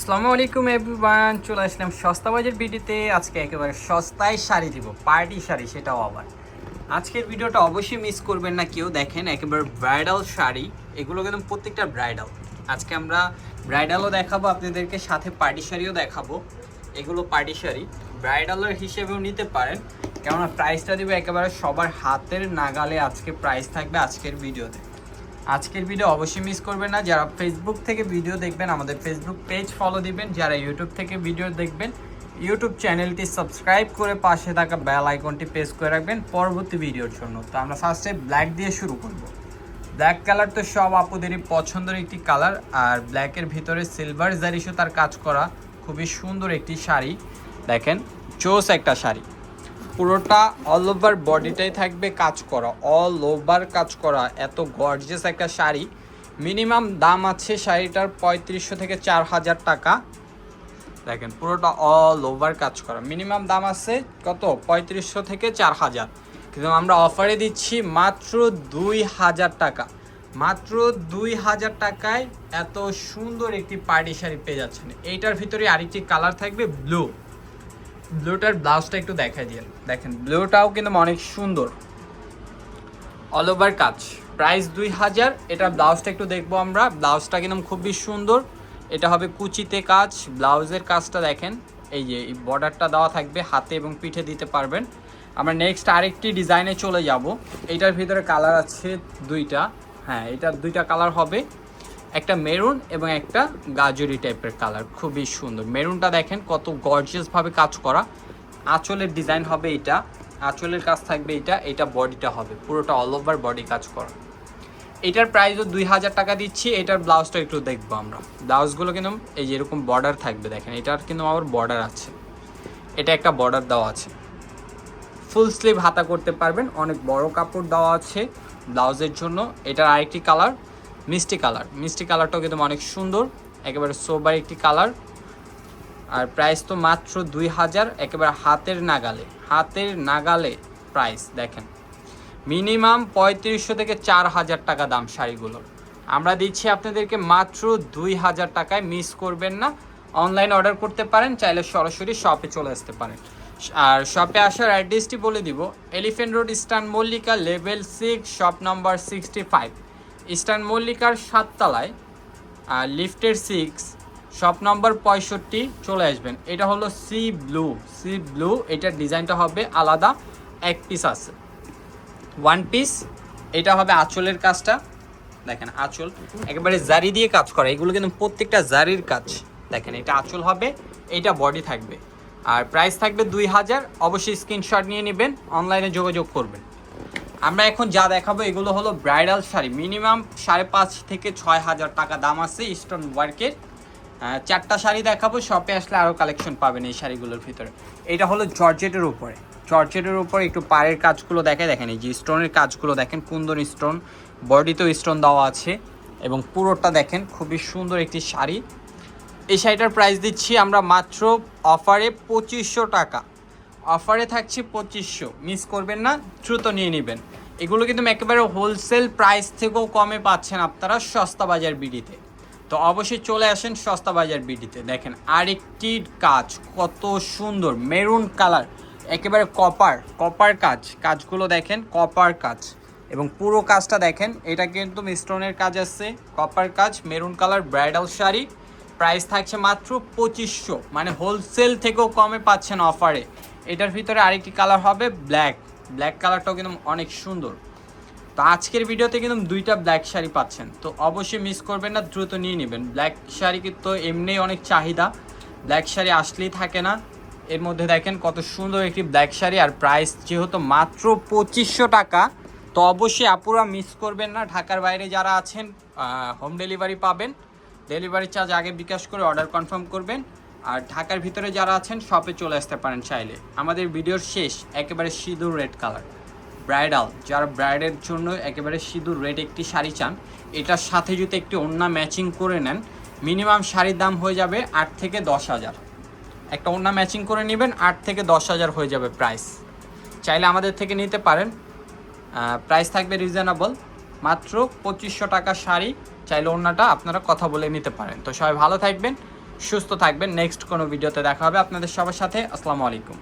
আসসালামু আলাইকুম এভরিওয়ান, চলে আসলাম সস্তা বাজার ভিডিওতে। আজকে একেবারে সস্তায় শাড়ি দিব, পার্টি শাড়ি, সেটাও আবার। আজকের ভিডিওটা অবশ্যই মিস করবেন না কেউ। দেখেন একেবারে ব্রাইডাল শাড়ি, এগুলো কিন্তু প্রত্যেকটা ব্রাইডাল। আজকে আমরা ব্রাইডালও দেখাবো আপনাদেরকে, সাথে পার্টি শাড়িও দেখাবো। এগুলো পার্টি শাড়ি ব্রাইডালের হিসেবেও নিতে পারেন, কেননা প্রাইসটা দিব একেবারে সবার হাতের নাগালে। আজকে প্রাইস থাকবে আজকের ভিডিওতে। আজকের ভিডিও অবশ্যই মিস করবেন না। যারা ফেসবুক থেকে ভিডিও দেখবেন আমাদের ফেসবুক পেজ ফলো দিবেন, যারা ইউটিউব থেকে ভিডিও দেখবেন ইউটিউব চ্যানেলটি সাবস্ক্রাইব করে পাশে থাকা বেল আইকনটি প্রেস করে রাখবেন পরবর্তী ভিডিওর জন্য। তো আমরা ফার্স্টে ব্ল্যাক দিয়ে শুরু করব। ব্ল্যাক কালার তো সব আপুদেরই পছন্দের একটি কালার, আর ব্ল্যাকের ভিতরে সিলভার জারি সুতার কাজ করা খুবই সুন্দর একটি শাড়ি। দেখেন চোস একটা শাড়ি, পুরোটা অল ওভার বডিটাই থাকবে কাজ করা, অল ওভার কাজ করা। এত গর্জিয়াস একটা শাড়ি। মিনিমাম দাম আছে শাড়িটার 3500 থেকে 4000 টাকা। দেখেন পুরোটা অল ওভার কাজ করা, মিনিমাম দাম আছে কত? 3500 থেকে 4000। কিন্তু আমরা অফারে দিচ্ছি মাত্র 2000 টাকা। মাত্র 2000 টাকায় এত সুন্দর একটি পার্টি শাড়ি পেয়ে যাচ্ছেন। এইটার ভিতরে আরেকটি কালার থাকবে ব্লু। ব্লুটার ব্লাউজটা একটু দেখা দিয়ে দেখেন, ব্লুটাও কিন্তু অনেক সুন্দর, অল ওভার কাজ। প্রাইস 2000। এটা ব্লাউজটা একটু দেখবো আমরা। ব্লাউজটা কিন্তু খুবই সুন্দর, এটা হবে কুচিতে কাজ। ব্লাউজের কাজটা দেখেন, এই যে এই বর্ডারটা দেওয়া থাকবে, হাতে এবং পিঠে দিতে পারবেন। আমরা নেক্সট আরেকটি ডিজাইনে চলে যাব। এইটার ভিতরে কালার আছে দুইটা, হ্যাঁ এটার দুইটা কালার হবে, একটা মেরুন এবং একটা গাজরি টাইপের কালার, খুবই সুন্দর। মেরুনটা দেখেন কত গর্জিয়াসভাবে কাজ করা। আঁচলের ডিজাইন হবে এটা, আঁচলের কাজ থাকবে এটা, এটা বডিটা হবে পুরোটা অল ওভার বডি কাজ করা। এটার প্রাইসও 2000 টাকা দিচ্ছি। এটার ব্লাউজটা একটু দেখবো আমরা। ব্লাউজগুলো কিন্তু এই যে এরকম বর্ডার থাকবে, দেখেন এটার কিন্তু আবার বর্ডার আছে, এটা একটা বর্ডার দেওয়া আছে। ফুল স্লিভ হাতা করতে পারবেন, অনেক বড় কাপড় দেওয়া আছে ব্লাউজের জন্য। এটার আরেকটি কালার মিষ্টি কালার, মিষ্টি কালারটাও কিন্তু অনেক সুন্দর, একেবারে সোবার একটি কালার। আর প্রাইস তো মাত্র 2000, একেবারে হাতের নাগালে, হাতের নাগালে প্রাইস। দেখেন মিনিমাম 3500 থেকে 4000 টাকা দাম শাড়িগুলোর। আমরা দিচ্ছি আপনাদেরকে মাত্র 2000 টাকায়। মিস করবেন না। অনলাইন অর্ডার করতে পারেন, চাইলে সরাসরি শপে চলে আসতে পারেন। আর শপে আসার অ্যাড্রেসটি বলে দিব, elephant road, eastern Mallika, level 6, shop number 65। Eastern মল্লিকার 7 তলায়, আর লিফটের 6, শপ নম্বর 65 চলে আসবেন। এটা হলো সি ব্লু, সি ব্লু। এটার ডিজাইনটা হবে আলাদা, এক পিস আছে, ওয়ান পিস। এটা হবে আঁচলের কাজটা, দেখেন আঁচল একেবারে জারি দিয়ে কাজ করা, এগুলো কিন্তু প্রত্যেকটা জারির কাজ। দেখেন এটা আঁচল হবে, এটা বডি থাকবে। আর প্রাইস থাকবে 2000। অবশ্যই স্ক্রিনশট নিয়ে নেবেন, অনলাইনে যোগাযোগ করবেন। আমরা এখন যা দেখাবো এগুলো হলো ব্রাইডাল শাড়ি, মিনিমাম 5,500 থেকে 6,000 টাকা দাম আছে স্টোন ওয়ার্কের। 4টা শাড়ি দেখাবো, শপে আসলে আরও কালেকশন পাবেন এই শাড়িগুলোর ভিতরে। এটা হলো জর্জেটের উপরে, জর্জেটের উপরে একটু পাড়ের কাজগুলো দেখে, দেখেন এই যে স্টোনের কাজগুলো দেখেন, কুন্দন স্টোন, বডিতেও স্টোন দেওয়া আছে, এবং পুরোটা দেখেন খুবই সুন্দর একটি শাড়ি। এই শাড়িটার প্রাইস দিচ্ছি আমরা মাত্র অফারে 2500 টাকা। অফারে থাকছে 2500, মিস করবেন না, দ্রুত নিয়ে নেবেন। এগুলো কিন্তু একেবারে হোলসেল প্রাইস থেকেও কমে পাচ্ছেন আপনারা সস্তা বাজার বিডিতে। তো অবশ্যই চলে আসেন সস্তা বাজার বিডিতে। দেখেন আরেকটি কাজ কত সুন্দর, মেরুন কালার, একেবারে কপার, কপার কাজ, কাজগুলো দেখেন কপার কাজ, এবং পুরো কাজটা দেখেন, এটা কিন্তু স্টোনের কাজ আছে, কপার কাজ, maroon colour bridal sari. Price থাকছে মাত্র 2500, মানে হোলসেল থেকেও কমে পাচ্ছেন অফারে। এটার ভিতরে আরেকটি কালার হবে ব্ল্যাক, ব্ল্যাক কালারটাও কিন্তু অনেক সুন্দর। তো আজকের ভিডিওতে কিন্তু 2টা ব্ল্যাক শাড়ি পাচ্ছেন, তো অবশ্যই মিস করবেন না, দ্রুত নিয়ে নেবেন। ব্ল্যাক শাড়ি কিন্তু এমনিই অনেক চাহিদা, ব্ল্যাক শাড়ি আসলেই থাকে না। এর মধ্যে দেখেন কত সুন্দর একটি ব্ল্যাক শাড়ি, আর প্রাইস যেহেতু মাত্র 2500 টাকা, তো অবশ্যই আপুরা মিস করবেন না। ঢাকার বাইরে যারা আছেন হোম ডেলিভারি পাবেন, ডেলিভারি চার্জ আগে বিকাশ করে অর্ডার কনফার্ম করবেন। আর ঢাকার ভিতরে যারা আছেন শপে চলে আসতে পারেন চাইলে। আমাদের ভিডিওর শেষ একেবারে সিঁদুর রেড কালার, ব্রাইডাল, যারা ব্রাইডের জন্য একেবারে সিঁদুর রেড একটি শাড়ি চান, এটার সাথে যদি একটি ওড়না ম্যাচিং করে নেন, মিনিমাম শাড়ির দাম হয়ে যাবে 8 থেকে 10,000। একটা ওড়না ম্যাচিং করে নেবেন, 8 থেকে 10,000 হয়ে যাবে প্রাইস। চাইলে আমাদের থেকে নিতে পারেন, প্রাইস থাকবে রিজনেবল, মাত্র 2500 টাকা শাড়ি। চাইলে ওড়নাটা আপনারা কথা বলে নিতে পারেন। তো সবাই ভালো থাকবেন, সুস্থ থাকবেন। নেক্সট কোনো ভিডিওতে দেখা হবে আপনাদের সবার সাথে। আসসালামু আলাইকুম।